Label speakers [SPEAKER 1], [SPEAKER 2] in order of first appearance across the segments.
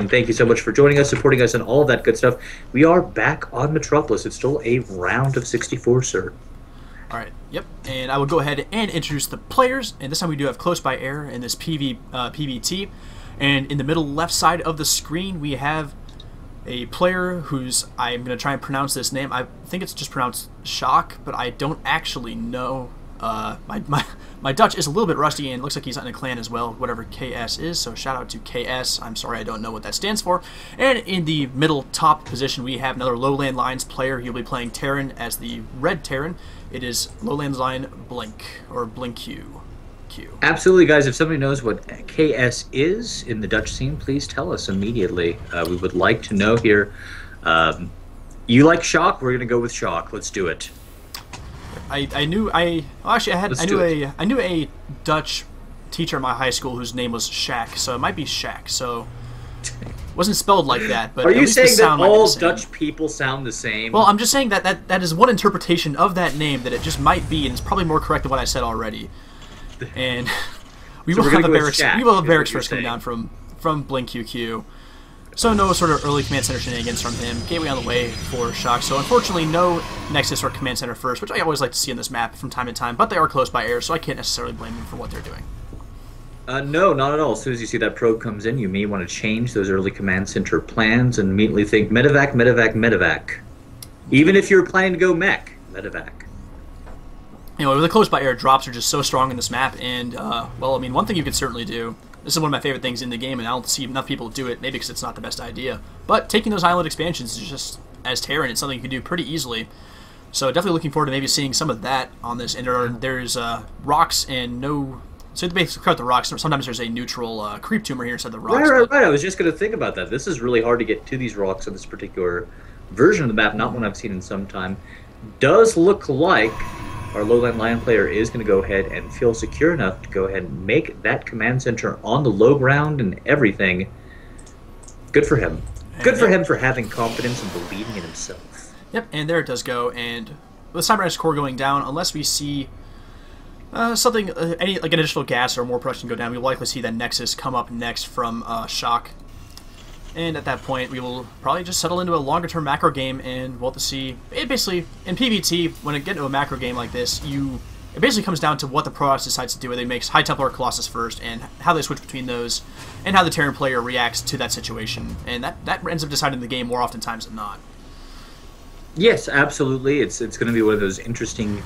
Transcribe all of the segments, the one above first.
[SPEAKER 1] and thank you so much for joining us, supporting us, and all of that good stuff. We are back on Metropolis. It's still a round of 64, sir.
[SPEAKER 2] Alright, yep, and I will go ahead and introduce the players, and this time we do have Close by Air in this PVT, and in the middle left side of the screen we have a player who's, I'm going to try and pronounce this name, I think it's just pronounced Sjaak, but I don't actually know. My Dutch is a little bit rusty, and it looks like he's in a clan as well, whatever KS is, so shout out to KS. I'm sorry I don't know what that stands for. And in the middle top position we have another Lowland Lines player. He'll be playing Terran as the red Terran. It is Lowlands Line Blink, or BinQQ.
[SPEAKER 1] Absolutely, guys. If somebody knows what KS is in the Dutch scene, please tell us immediately. We would like to know here. You like Sjaak? We're going to go with Sjaak. Let's do it.
[SPEAKER 2] I knew a Dutch teacher in my high school whose name was Sjaak, so it might be Sjaak. So it wasn't spelled like that. But
[SPEAKER 1] are you saying that all
[SPEAKER 2] like
[SPEAKER 1] Dutch people sound the same?
[SPEAKER 2] Well, I'm just saying that is one interpretation of that name that it just might be, and it's probably more correct than what I said already. And we will have a barracks. We will have barracks first coming down from BinQQ. So no sort of early command center shenanigans from him. Gateway on the way for Sjaak. So unfortunately, no Nexus or command center first, which I always like to see in this map from time to time. But they are close by air, so I can't necessarily blame them for what they're doing.
[SPEAKER 1] No, not at all. As soon as you see that probe comes in, you may want to change those early command center plans and immediately think medevac, medevac, medevac. Even if you're planning to go mech, medevac.
[SPEAKER 2] You know, the close by air drops are just so strong in this map, and well, I mean, one thing you could certainly do. This is one of my favorite things in the game, and I don't see enough people do it, maybe because it's not the best idea. But taking those island expansions is just, as Terran, it's something you can do pretty easily. So definitely looking forward to maybe seeing some of that on this. And there's rocks and no... So to basically cut the rocks, sometimes there's a neutral creep tumor here instead of the rocks.
[SPEAKER 1] Right. I was just going to think about that. This is really hard to get to these rocks on this particular version of the map, not one I've seen in some time. Does look like our Lowland Lion player is going to go ahead and feel secure enough to go ahead and make that command center on the low ground and everything. Good for him. Good for him for having confidence and believing in himself.
[SPEAKER 2] Yep, and there it does go. And with the Cybernetic core going down, unless we see something, any like an additional gas or more production go down, we'll likely see that Nexus come up next from Sjaak. And at that point, we will probably just settle into a longer-term macro game, and we'll have to see. It basically, in PvT, when it gets into a macro game like this, it basically comes down to what the Protoss decides to do. Whether they make High Templar or Colossus first, and how they switch between those, and how the Terran player reacts to that situation. And that ends up deciding the game more oftentimes than not.
[SPEAKER 1] Yes, absolutely. It's going to be one of those interesting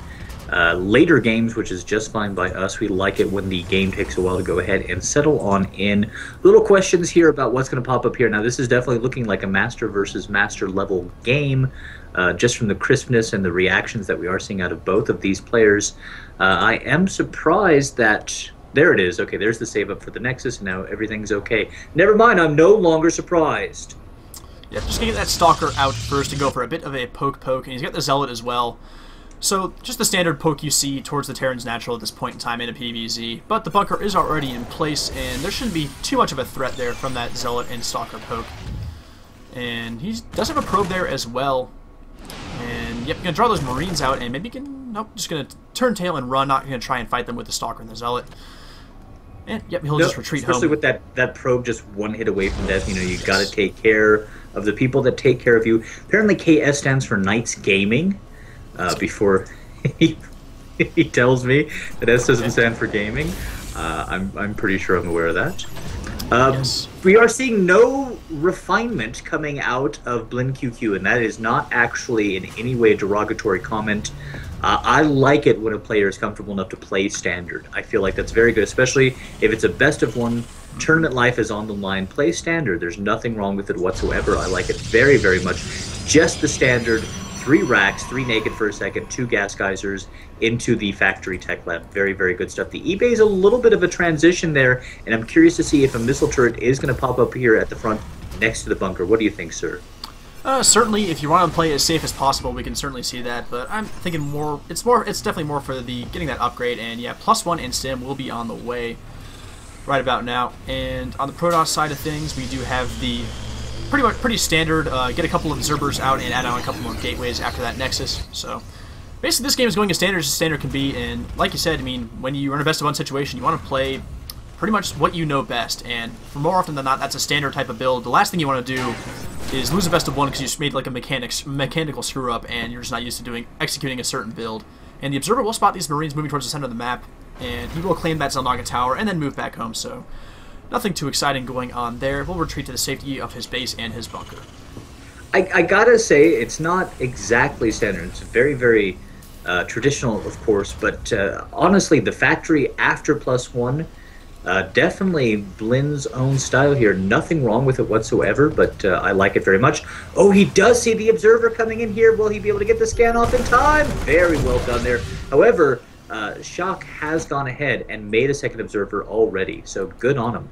[SPEAKER 1] later games, which is just fine by us. We like it when the game takes a while to go ahead and settle on in. Little questions here about what's going to pop up here. Now, this is definitely looking like a master versus master level game, just from the crispness and the reactions that we are seeing out of both of these players. I am surprised that... There it is. Okay, there's the save up for the Nexus, and now everything's okay. Never mind, I'm no longer surprised.
[SPEAKER 2] Yeah, just going to get that Stalker out first to go for a bit of a poke, and he's got the Zealot as well. So, just the standard poke you see towards the Terran's natural at this point in time in a PvZ. But the bunker is already in place, and there shouldn't be too much of a threat there from that Zealot and Stalker poke. And he does have a probe there as well. And, yep, going to draw those Marines out, and maybe can... Nope, just going to turn tail and run, not going to try and fight them with the Stalker and the Zealot. And, yep, he'll just retreat home.
[SPEAKER 1] Especially with that probe just one hit away from death, you know, you got to take care of the people that take care of you. Apparently KS stands for Knights Gaming. Before he tells me that S doesn't stand for gaming, I'm pretty sure I'm aware of that.
[SPEAKER 2] Yes.
[SPEAKER 1] We are seeing no refinement coming out of BinQQ, and that is not actually in any way a derogatory comment. I like it when a player is comfortable enough to play standard. I feel like that's very good, especially if it's a best of one. Tournament life is on the line. Play standard. There's nothing wrong with it whatsoever. I like it very, very much. Just the standard. 3 racks, 3 naked for a second, 2 gas geysers into the factory tech lab. Very, very good stuff. The eBay is a little bit of a transition there, and I'm curious to see if a missile turret is going to pop up here at the front next to the bunker. What do you think, sir?
[SPEAKER 2] Certainly, if you want to play as safe as possible, we can certainly see that. But I'm thinking more. It's definitely more for the getting that upgrade. And yeah, +1 in stim will be on the way right about now. And on the Protoss side of things, we do have the pretty standard, get a couple of Zerbers out and add on a couple more gateways after that Nexus. So basically this game is going as standard can be, and like you said, I mean, when you run a best of one situation, you want to play pretty much what you know best, and for more often than not, that's a standard type of build. The last thing you want to do is lose a best of one because you just made like a mechanical screw up and you're just not used to executing a certain build. And the Observer will spot these Marines moving towards the center of the map, and he will claim that Zelnaga Tower and then move back home, so nothing too exciting going on there. We'll retreat to the safety of his base and his bunker.
[SPEAKER 1] I gotta say, it's not exactly standard. It's very, very traditional, of course, but honestly, the factory after +1 definitely Blin's own style here. Nothing wrong with it whatsoever, but I like it very much. Oh, he does see the Observer coming in here. Will he be able to get the scan off in time? Very well done there. However, Sjaak has gone ahead and made a second Observer already, so good on him.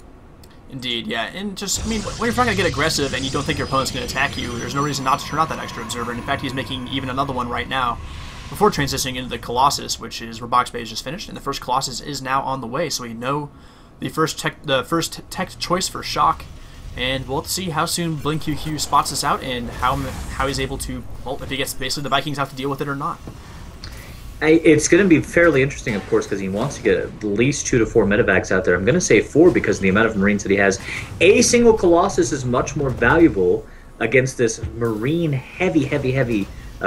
[SPEAKER 2] Indeed, yeah, and just, I mean, when you're trying to get aggressive and you don't think your opponent's going to attack you, there's no reason not to turn out that extra Observer, and in fact, he's making even another one right now, before transitioning into the Colossus, which is where Box Bay is just finished, and the first Colossus is now on the way, so we know the first tech choice for Sjaak, and we'll see how soon BlinQQ spots this out, and how he's able to, well, if he gets, basically the Vikings have to deal with it or not.
[SPEAKER 1] It's going to be fairly interesting, of course, because he wants to get at least 2 to 4 medevacs out there. I'm going to say 4 because of the amount of Marines that he has. A single Colossus is much more valuable against this Marine heavy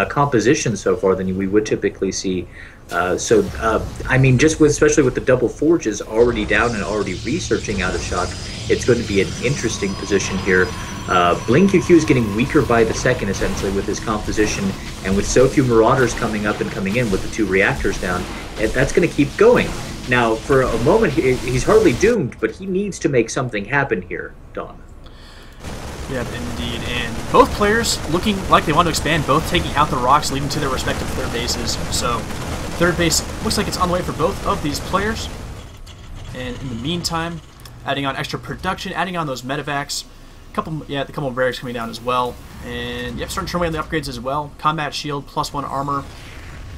[SPEAKER 1] composition so far than we would typically see. I mean, just especially with the double forges already down and already researching out of Sjaak, it's going to be an interesting position here. BlinQQ is getting weaker by the second, essentially, with his composition, and with so few Marauders coming up and coming in with the 2 reactors down, that's going to keep going. Now, for a moment, he's hardly doomed, but he needs to make something happen here, Don.
[SPEAKER 2] Yep, indeed, and both players looking like they want to expand, both taking out the rocks leading to their respective third bases. So, third base looks like it's on the way for both of these players. And in the meantime, adding on extra production, adding on those medevacs, the couple of barracks coming down as well, and yep, starting to turn away on the upgrades as well. Combat shield, +1 armor,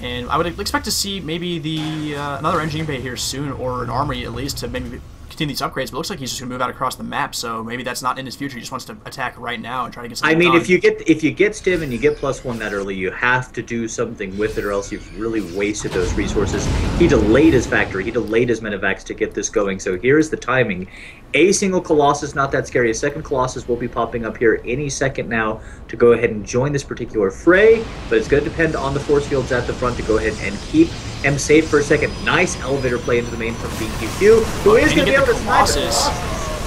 [SPEAKER 2] and I would expect to see maybe the another engineering bay here soon, or an armory at least, to maybe continue these upgrades. But it looks like he's just gonna move out across the map, so maybe that's not in his future. He just wants to attack right now and try to get something done.
[SPEAKER 1] If you get stim and you get +1 that early, you have to do something with it, or else you've really wasted those resources. He delayed his factory, he delayed his medevacs to get this going. So here's the timing. A single Colossus, not that scary. A second Colossus will be popping up here any second now to go ahead and join this particular fray, but it's going to depend on the force fields at the front to go ahead and keep him safe for a second. Nice elevator play into the main from BinQQ, who is going to be able to snipe the Colossus.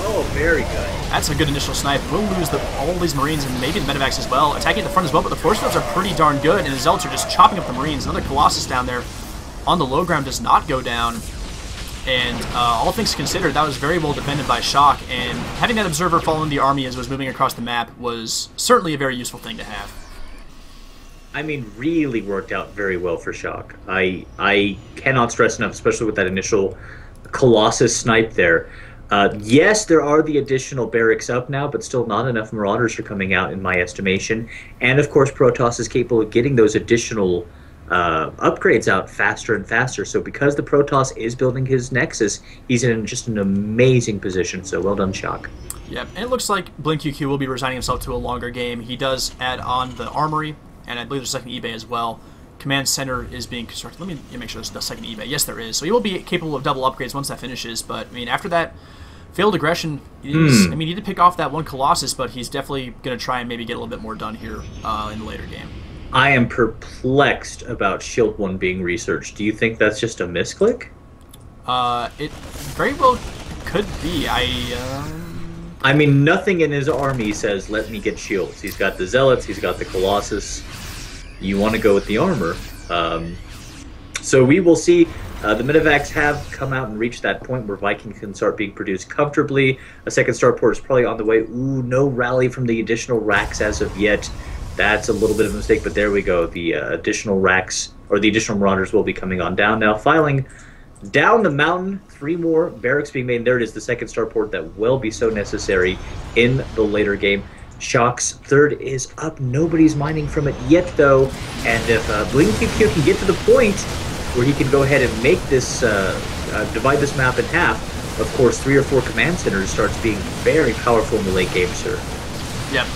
[SPEAKER 1] Oh, very good.
[SPEAKER 2] That's a good initial snipe. We'll lose all these Marines and maybe the medevacs as well. Attacking at the front as well, but the force fields are pretty darn good, and the Zealots are just chopping up the Marines. Another Colossus down there on the low ground does not go down. And all things considered, that was very well defended by Sjaak, and having that Observer following the army as it was moving across the map was certainly a very useful thing to have.
[SPEAKER 1] I mean, really worked out very well for Sjaak. I cannot stress enough, especially with that initial Colossus snipe there. Yes, there are the additional barracks up now, but still not enough Marauders are coming out, in my estimation. And, of course, Protoss is capable of getting those additional upgrades out faster and faster. So because the Protoss is building his Nexus, he's in just an amazing position. So well done, Sjaak.
[SPEAKER 2] Yep, and it looks like BlinQQ will be resigning himself to a longer game. He does add on the Armory, and I believe there's a second eBay as well. Command Center is being constructed. Let me make sure there's a second eBay. Yes, there is. So he will be capable of double upgrades once that finishes. But, I mean, after that failed aggression, I mean, he did pick off that one Colossus, but he's definitely going to try and maybe get a little bit more done here in the later game.
[SPEAKER 1] I am perplexed about Shield 1 being researched. Do you think that's just a misclick?
[SPEAKER 2] It very well could be.
[SPEAKER 1] I mean, nothing in his army says, let me get shields. He's got the Zealots, he's got the Colossus. You want to go with the armor. So we will see. The medevacs have come out and reached that point where Viking can start being produced comfortably. A second starport is probably on the way. Ooh, no rally from the additional racks as of yet. That's a little bit of a mistake, but there we go. The additional racks, or the additional Marauders, will be coming on down now. Filing down the mountain, 3 more barracks being made. There it is, the second starport that will be so necessary in the later game. Sjaak's third is up. Nobody's mining from it yet, though. And if BlinQQ can get to the point where he can go ahead and make this, divide this map in half, of course, 3 or 4 command centers starts being very powerful in the late game, sir.
[SPEAKER 2] Yep.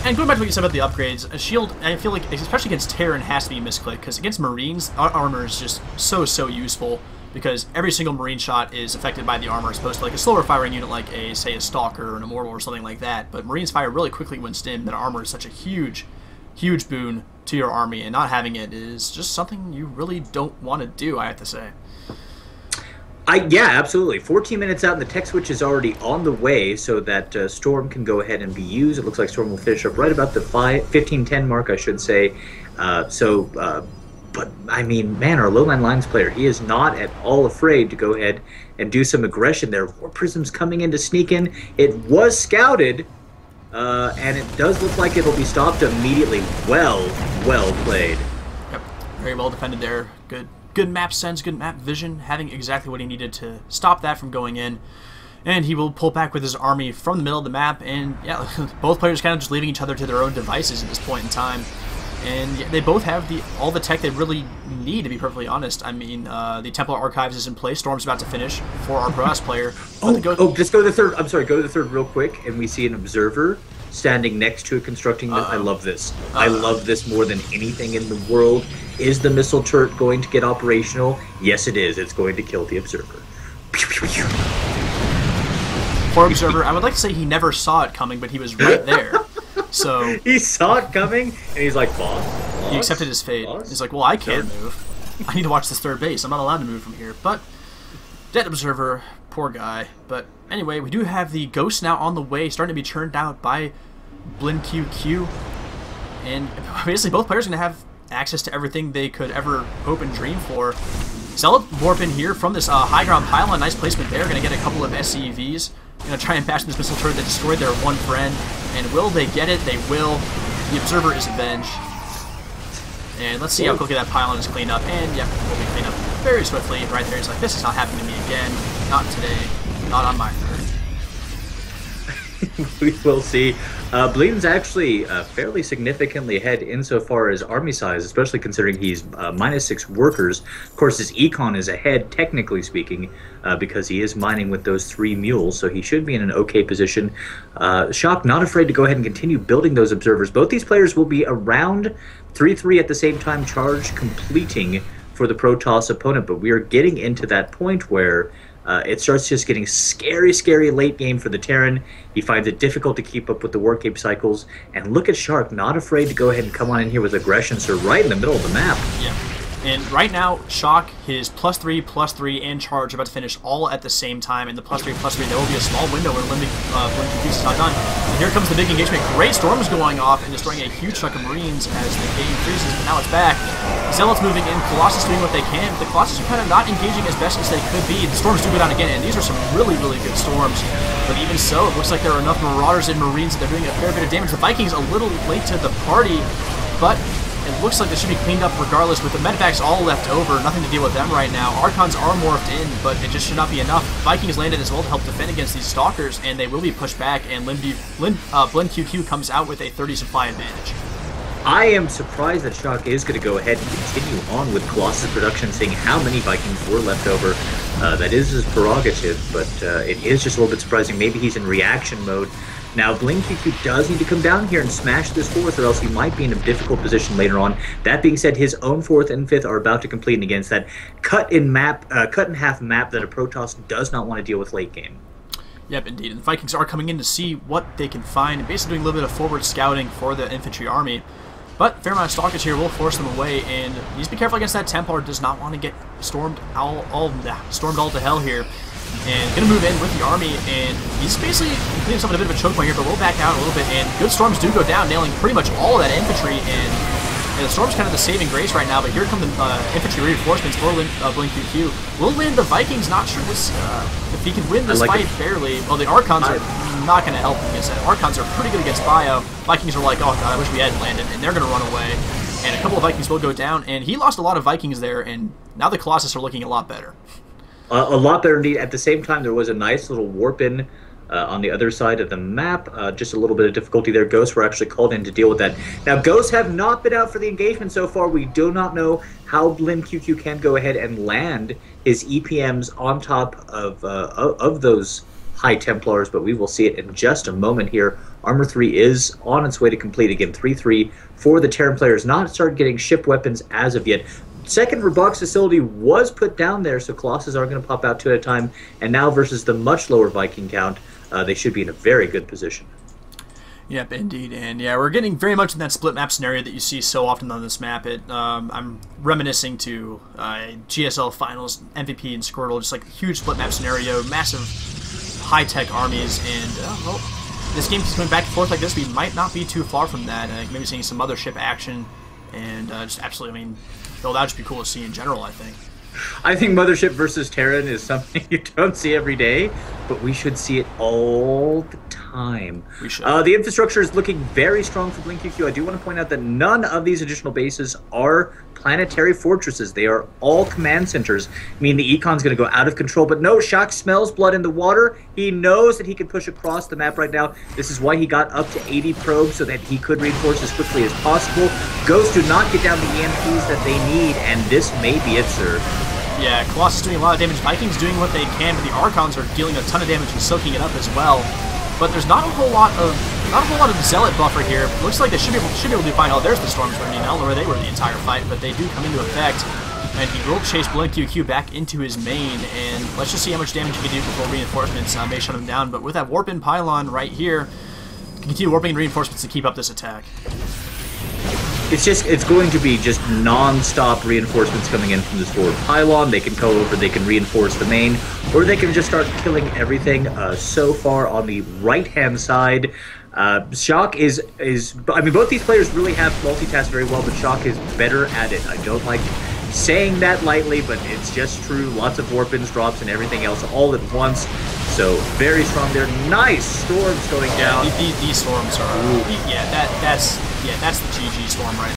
[SPEAKER 2] And going back to what you said about the upgrades, a shield, I feel like, especially against Terran, has to be misclick, because against Marines, our armor is just so useful. because every single Marine shot is affected by the armor, as opposed to like a slower firing unit like say a Stalker or an Immortal or something like that. But Marines fire really quickly when stimmed, and armor is such a huge boon to your army, and not having it is just something you really don't want to do, I have to say.
[SPEAKER 1] Yeah, absolutely. 14 minutes out, and the tech switch is already on the way, so that Storm can go ahead and be used. It looks like Storm will finish up right about the 15-10 mark, I should say. But, I mean, man, our Lowland Lines player, he is not at all afraid to go ahead and do some aggression there. War Prism's coming in to sneak in. It was scouted, and it does look like it'll be stopped immediately. Well played.
[SPEAKER 2] Yep, very well defended there. Good map sense, good map vision, having exactly what he needed to stop that from going in. And he will pull back with his army from the middle of the map, and yeah, both players kind of just leaving each other to their own devices at this point in time. And they both have all the tech they really need, to be perfectly honest. I mean, the Templar Archives is in place. Storm's about to finish for our Pro House player.
[SPEAKER 1] Just go to the third. I'm sorry, go to the third real quick, and we see an observer standing next to it constructing. I love this. I love this more than anything in the world. Is the missile turret going to get operational? Yes, it is. It's going to kill the observer.
[SPEAKER 2] Poor observer. I would like to say he never saw it coming, but he was right there. So
[SPEAKER 1] he saw it coming, and he's like, boss.
[SPEAKER 2] He accepted his fate.
[SPEAKER 1] Boss?
[SPEAKER 2] He's like, well, I can't move. I need to watch this third base. I'm not allowed to move from here. But dead observer, poor guy. But anyway, we do have the Ghost now on the way, starting to be churned out by BinQQ. And basically both players are going to have access to everything they could ever hope and dream for. Zealot warp in here from this high ground pylon. Nice placement there. Going to get a couple of SCVs. Going to try and bash this missile turret that destroyed their one friend. And will they get it? They will. The observer is avenged. And let's see how quickly that pylon is cleaned up. And yep, will be cleaned up very swiftly. Right there, he's like, this is not happening to me again. Not today. Not on my third.
[SPEAKER 1] We will see. Bleeden's actually fairly significantly ahead insofar as army size, especially considering he's -6 workers. Of course, his econ is ahead, technically speaking, because he is mining with those 3 mules, so he should be in an okay position. Sjaak not afraid to go ahead and continue building those observers. Both these players will be around 3-3 at the same time, charge completing for the Protoss opponent, but we are getting into that point where it starts just getting scary late game for the Terran. He finds it difficult to keep up with the war cape cycles. And look at Sjaak, not afraid to go ahead and come on in here with aggression, so right in the middle of the map.
[SPEAKER 2] Yeah. And right now, Sjaak, his +3/+3, and charge are about to finish all at the same time. And the +3/+3, there will be a small window where BinQQ is not done. And here comes the big engagement. Great storms going off and destroying a huge chunk of Marines as the game freezes, but now it's back. Zealots moving in, Colossus doing what they can. But the Colossus are kind of not engaging as best as they could be. The storms do go down again, and these are some really good storms. But even so, it looks like there are enough Marauders and Marines that they're doing a fair bit of damage. The Vikings a little late to the party, but it looks like they should be cleaned up regardless, with the medvacs all left over. Nothing to deal with them right now. Archons are morphed in, but it just should not be enough. Vikings landed as well to help defend against these Stalkers, and they will be pushed back, and BinQQ comes out with a 30 supply advantage.
[SPEAKER 1] I am surprised that Sjaak is going to go ahead and continue on with Colossus production, seeing how many Vikings were left over. That is his prerogative, but it is just a little bit surprising. Maybe he's in reaction mode. Now, BinQQ does need to come down here and smash this 4th, or else he might be in a difficult position later on. That being said, his own 4th and 5th are about to complete against that cut in half map that a Protoss does not want to deal with late game.
[SPEAKER 2] Yep, indeed. And the Vikings are coming in to see what they can find, and basically doing a little bit of forward scouting for the infantry army. But fair amount of Stalkers here will force them away, and he needs to be careful against that Templar. Does not want to get stormed all to hell here. And gonna move in with the army, and he's basically putting himself in a bit of a choke point here, but we'll back out a little bit, and good storms do go down, nailing pretty much all of that infantry, and the storm's kind of the saving grace right now, but here come the infantry reinforcements for BinQQ. Will land the Vikings, not sure if he can win this fight barely. Well, the Archons are not going to help him against that. Archons are pretty good against Bio. Vikings are like, oh god, I wish we hadn't landed, and they're going to run away. And a couple of Vikings will go down, and he lost a lot of Vikings there, and now the Colossus are looking a lot better.
[SPEAKER 1] A lot better indeed. At the same time, there was a nice little warp in on the other side of the map. Just a little bit of difficulty there. Ghosts were actually called in to deal with that. Now, Ghosts have not been out for the engagement so far. We do not know how BinQQ can go ahead and land his EPMs on top of those High Templars, but we will see it in just a moment here. Armor 3 is on its way to complete. Again, 3-3 for the Terran players. Not started getting ship weapons as of yet. second Rebox facility was put down there, so Colossus are going to pop out 2 at a time. And now versus the much lower Viking count, they should be in a very good position.
[SPEAKER 2] Yep, indeed. And yeah, we're getting very much in that split map scenario that you see so often on this map. I'm reminiscing to GSL Finals, MVP, and Squirtle, just like a huge split map scenario, massive high-tech armies, and well, this game keeps going back and forth like this. We might not be too far from that. Maybe seeing some mothership action, and just absolutely, I mean, well, that would just be cool to see in general, I think.
[SPEAKER 1] I think Mothership versus Terran is something you don't see every day, but we should see it all the time.
[SPEAKER 2] We should.
[SPEAKER 1] The infrastructure is looking very strong for BlinkQQ. I do want to point out that none of these additional bases are planetary fortresses. They are all command centers. I mean, the Econ's going to go out of control, but no, Sjaak smells blood in the water. He knows that he can push across the map right now. This is why he got up to 80 probes, so that he could reinforce as quickly as possible. Ghosts do not get down the EMPs that they need, and this may be it, sir.
[SPEAKER 2] Yeah, Colossus doing a lot of damage. Vikings doing what they can, but the Archons are dealing a ton of damage and soaking it up as well. But there's not a whole lot of Zealot buffer here. It looks like they should be able to do fine. Oh, there's the Storms burning. I don't know where they were the entire fight, but they do come into effect. And he will chase BlinkQQ back into his main, and let's just see how much damage he can do before reinforcements may shut him down. But with that Warp-in Pylon right here, continue warping and reinforcements to keep up this attack.
[SPEAKER 1] It's going to be just non-stop reinforcements coming in from this forward pylon. They can go over, they can reinforce the main, or they can just start killing everything. So far on the right-hand side, Sjaak is, I mean, both these players really have multitasked very well, but Sjaak is better at it. I don't like saying that lightly, but it's just true. Lots of warp-ins, drops, and everything else all at once. So very strong there. Nice storms going down.
[SPEAKER 2] These storms are, that's the GG storm right